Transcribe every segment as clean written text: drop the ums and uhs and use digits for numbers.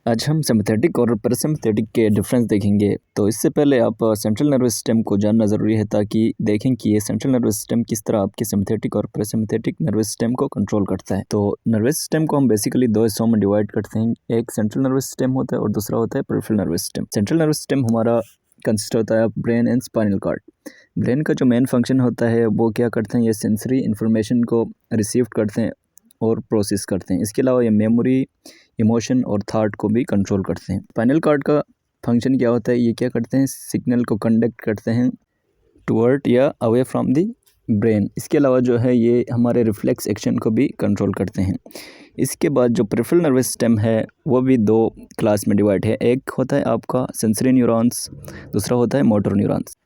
आज हम सिम्पथेटिक और पैरासिम्पथेटिक के डिफरेंस देखेंगे। तो इससे पहले आप सेंट्रल नर्वस सिस्टम को जानना ज़रूरी है ताकि देखें कि ये सेंट्रल नर्वस सिस्टम किस तरह आपके सिम्पथेटिक और पैरासिम्पथेटिक नर्वस सिस्टम को कंट्रोल करता है। तो नर्वस सिस्टम को हम बेसिकली दो हिस्सों में डिवाइड करते हैं, एक सेंट्रल नर्वस सिस्टम होता है और दूसरा होता है peripheral nervous system. Central nervous system हमारा कंसिस्ट होता है brain and spinal cord. Brain का जो मेन फंक्शन होता है वो क्या करते हैं, ये सेंसरी इन्फॉर्मेशन को रिसीव करते हैं और प्रोसेस करते हैं। इसके अलावा ये मेमोरी, इमोशन और थॉट को भी कंट्रोल करते हैं। स्पाइनल कॉर्ड का फंक्शन क्या होता है, ये क्या करते हैं, सिग्नल को कंडक्ट करते हैं टुवर्ड या अवे फ्रॉम द ब्रेन। इसके अलावा जो है ये हमारे रिफ्लेक्स एक्शन को भी कंट्रोल करते हैं। इसके बाद जो पेरिफेरल नर्वस सिस्टम है वो भी दो क्लास में डिवाइड है। एक होता है आपका सेंसरी न्यूरॉन्स, दूसरा होता है मोटर न्यूरॉन्स।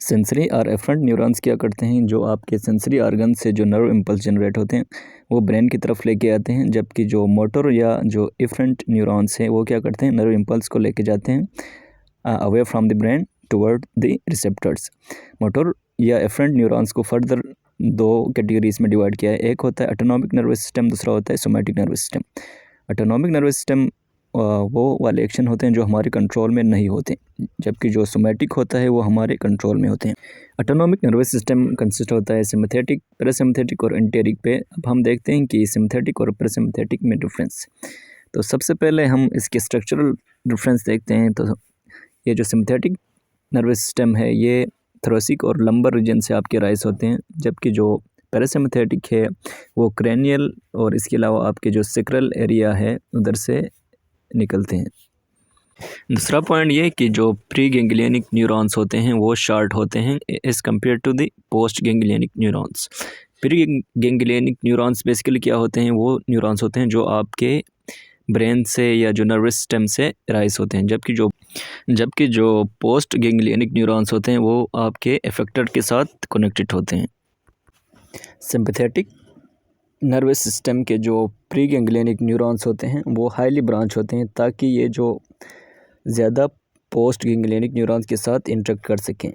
सेंसरी और एफरेंट न्यूरॉन्स क्या करते हैं, जो आपके सेंसरी ऑर्गन से जो नर्व इम्पल्स जनरेट होते हैं वो ब्रेन की तरफ लेके आते हैं, जबकि जो मोटर या जो एफरेंट न्यूरॉन्स हैं वो क्या करते हैं, नर्व इम्पल्स को लेके जाते हैं away from the brain toward the receptors. Motor या एफरेंट न्यूरॉन्स को फर्दर दो कैटेगरीज में डिवाइड किया है। एक होता है ऑटोनॉमिक नर्वस सिस्टम, दूसरा होता है somatic nervous system. Autonomic nervous system वो वाले एक्शन होते हैं जो हमारे कंट्रोल में नहीं होते, जबकि जो सोमैटिक होता है वो हमारे कंट्रोल में होते हैं। ऑटोनॉमिक नर्वस सिस्टम कंसिस्ट होता है सिम्पथेटिक, पैरासिम्पथेटिक और एंटेरिक पे। अब हम देखते हैं कि सिम्पथेटिक और पैरासिम्पथेटिक में डिफरेंस। तो सबसे पहले हम इसके स्ट्रक्चरल डिफरेंस देखते हैं। तो ये जो सिम्पथेटिक नर्वस सिस्टम है ये थोरेसिक और लंबर रीजन से आपके राइज होते हैं, जबकि जो पैरासिम्पथेटिक है वो क्रेनियल और इसके अलावा आपके जो सेक्रल एरिया है उधर से निकलते हैं। दूसरा पॉइंट ये कि जो प्री गैंग्लियनिक न्यूरॉन्स होते हैं वो शार्ट होते हैं as compared to the post ganglionic neurons. Pre ganglionic neurons basically क्या होते हैं, वो न्यूरॉन्स होते हैं जो आपके ब्रेन से या जो नर्वस सिस्टम से राइज होते हैं, जबकि जो पोस्ट गैंग्लियनिक न्यूरॉन्स होते हैं वो आपके एफेक्टर के साथ कनेक्टेड होते हैं। सिम्पथेटिक नर्वस सिस्टम के जो प्री गैंग्लियनिक न्यूरॉन्स होते हैं वो हाईली ब्रांच होते हैं ताकि ये जो ज़्यादा पोस्ट गैंग्लियनिक न्यूरॉन्स के साथ इंटरेक्ट कर सकें,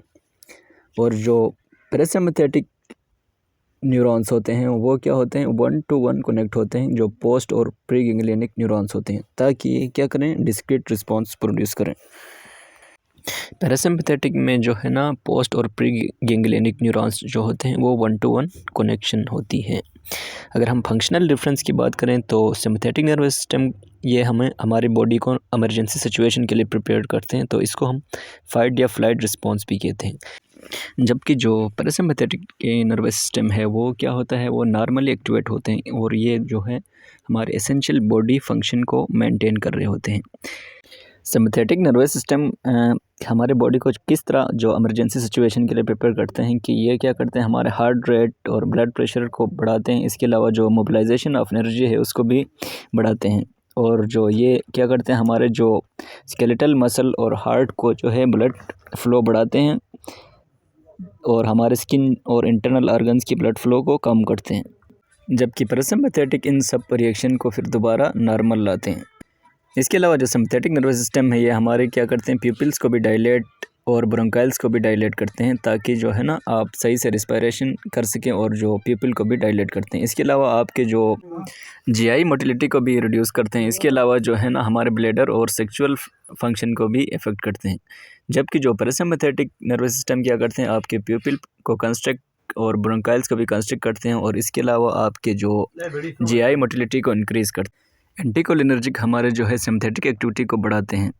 और जो पैरासिम्पथेटिक न्यूरॉन्स होते हैं वो क्या होते हैं, 1-to-1 कनेक्ट होते हैं जो पोस्ट और प्री गैंग्लियनिक न्यूरॉन्स होते हैं, ताकि ये क्या करें, डिस्क्रीट रिस्पॉन्स प्रोड्यूस करें। पैरासिम्पथेटिक में जो है ना पोस्ट और प्री गैंग्लियनिक न्यूरॉन्स जो होते हैं वो 1-to-1 कनेक्शन होती है। अगर हम फंक्शनल डिफरेंस की बात करें तो सिम्पथेटिक नर्वस सिस्टम ये हमें हमारी बॉडी को इमरजेंसी सिचुएशन के लिए प्रिपेयर करते हैं, तो इसको हम फाइट या फ्लाइट रिस्पॉन्स भी कहते हैं। जबकि जो पैरासिम्पथेटिक के नर्वस सिस्टम है वो क्या होता है, वो नॉर्मली एक्टिवेट होते हैं और ये जो है हमारे एसेंशियल बॉडी फंक्शन को मेंटेन कर रहे होते हैं। सिम्पथेटिक नर्वस सिस्टम हमारे बॉडी को किस तरह जो इमरजेंसी सिचुएशन के लिए प्रिपेयर करते हैं कि ये क्या करते हैं, हमारे हार्ट रेट और ब्लड प्रेशर को बढ़ाते हैं। इसके अलावा जो मोबिलाइजेशन ऑफ एनर्जी है उसको भी बढ़ाते हैं, और जो ये क्या करते हैं, हमारे जो स्केलेटल मसल और हार्ट को जो है ब्लड फ्लो बढ़ाते हैं और हमारे स्किन और इंटरनल ऑर्गन्स की ब्लड फ्लो को कम करते हैं। जबकि पैरासिम्पथेटिक इन सब रिएक्शन को फिर दोबारा नॉर्मल लाते हैं। इसके अलावा जो सिम्पथेटिक नर्वस सिस्टम है ये हमारे क्या करते हैं, प्यूपिल्स को भी डायलेट और ब्रोंकाइल्स को भी डायलेट करते हैं, ताकि जो है ना आप सही से रिस्पायरेशन कर सकें, और जो प्यूपिल को भी डायलेट करते हैं। इसके अलावा आपके जो जीआई मोटिलिटी को भी रिड्यूस करते हैं। इसके अलावा जो है ना हमारे ब्लैडर और सेक्सुअल फंक्शन को भी इफेक्ट करते हैं। जबकि जो पैरासिम्पथेटिक नर्वस सिस्टम क्या करते हैं, आपके प्यूपिल को कंस्ट्रक्ट और ब्रोंकाइल्स को भी कंस्ट्रक्ट करते हैं, और इसके अलावा आपके जो जीआई मोटिलिटी को इंक्रीज़ करते हैं। एंटीकोलिनर्जिक हमारे जो है सिम्पथेटिक एक्टिविटी को बढ़ाते हैं।